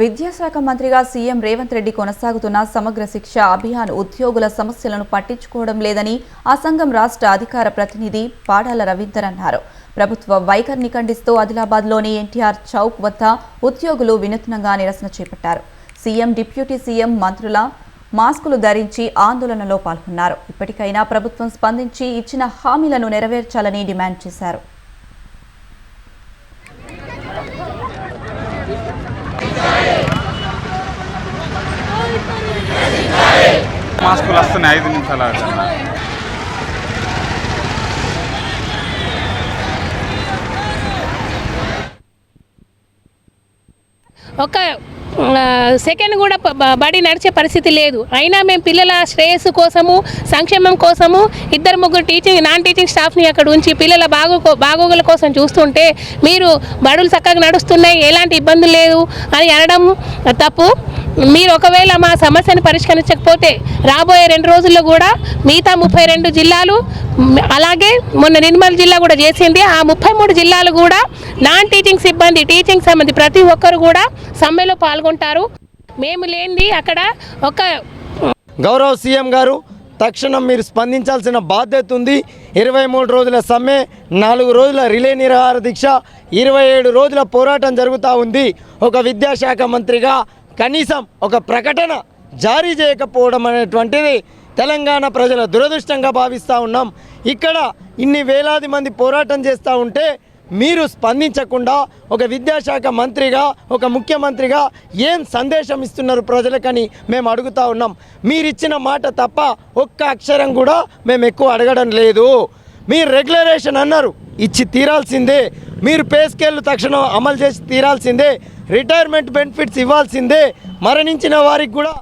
విద్యాశాఖ మంత్రిగా సీఎం రేవంత్ రెడ్డి కొనసాగుతున్న సమగ్ర శిక్ష అభియాన్ ఉద్యోగుల సమస్యలను పట్టించుకోవడం లేదని ఆ సంఘం రాష్ట్ర అధికార ప్రతినిధి పాడాల రవీందర్ అన్నారు. ప్రభుత్వ వైఖరిని ఖండిస్తూ ఆదిలాబాద్లోని ఎన్టీఆర్ చౌక్ వద్ద ఉద్యోగులు వినూత్నంగా నిరసన చేపట్టారు. సీఎం, డిప్యూటీ సీఎం, మంత్రుల మాస్కులు ధరించి ఆందోళనలో పాల్గొన్నారు. ఇప్పటికైనా ప్రభుత్వం స్పందించి ఇచ్చిన హామీలను నెరవేర్చాలని డిమాండ్ చేశారు. మాస్కులు వస్తున్నాయి 5 నిమిషాలు ఒక సెకండ్ కూడా బడి నడిచే పరిస్థితి లేదు. అయినా మేము పిల్లల శ్రేయస్సు కోసము, సంక్షేమం కోసము 2-3 నాన్ టీచింగ్ స్టాఫ్ని అక్కడ ఉంచి పిల్లల బాగోగుల కోసం చూస్తుంటే మీరు బడులు చక్కగా నడుస్తున్నాయి, ఎలాంటి ఇబ్బందులు లేదు అని అనడం తప్పు. మీరు ఒకవేళ మా సమస్యను పరిష్కరించకపోతే రాబోయే 2 రోజుల్లో కూడా మిగతా 32 జిల్లాలు, అలాగే మొన్న నిర్మల్ జిల్లా కూడా చేసింది, ఆ 33 జిల్లాలు కూడా నాన్ టీచింగ్ సిబ్బంది, టీచింగ్ సంబంధి ప్రతి ఒక్కరు కూడా సమ్మెలో పాల్గొంటారు. మేము లేనిది అక్కడ ఒక గౌరవ సీఎం గారు తక్షణం మీరు స్పందించాల్సిన బాధ్యత ఉంది. 23 రోజుల సమ్మె, 4 రోజుల రిలే నిరాహార దీక్ష, 27 రోజుల పోరాటం జరుగుతూ ఉంది. ఒక విద్యాశాఖ మంత్రిగా కనీసం ఒక ప్రకటన జారీ చేయకపోవడం అనేటువంటిది తెలంగాణ ప్రజల దురదృష్టంగా భావిస్తూ ఉన్నాం. ఇక్కడ ఇన్ని వేలాది మంది పోరాటం చేస్తూ ఉంటే మీరు స్పందించకుండా ఒక విద్యాశాఖ మంత్రిగా, ఒక ముఖ్యమంత్రిగా ఏం సందేశం ఇస్తున్నారు ప్రజలకని మేము అడుగుతూ ఉన్నాం. మీరిచ్చిన మాట తప్ప ఒక్క అక్షరం కూడా మేము ఎక్కువ అడగడం లేదు. మీరు రెగ్యులరేషన్ అన్నారు, ఇచ్చి తీరాల్సిందే. మీరు పే స్కేల్ తక్షణం అమలు చేసి తీరాల్సిందే. రిటైర్మెంట్ బెనిఫిట్స్ ఇవ్వాల్సిందే. మరణించిన వారికి కూడా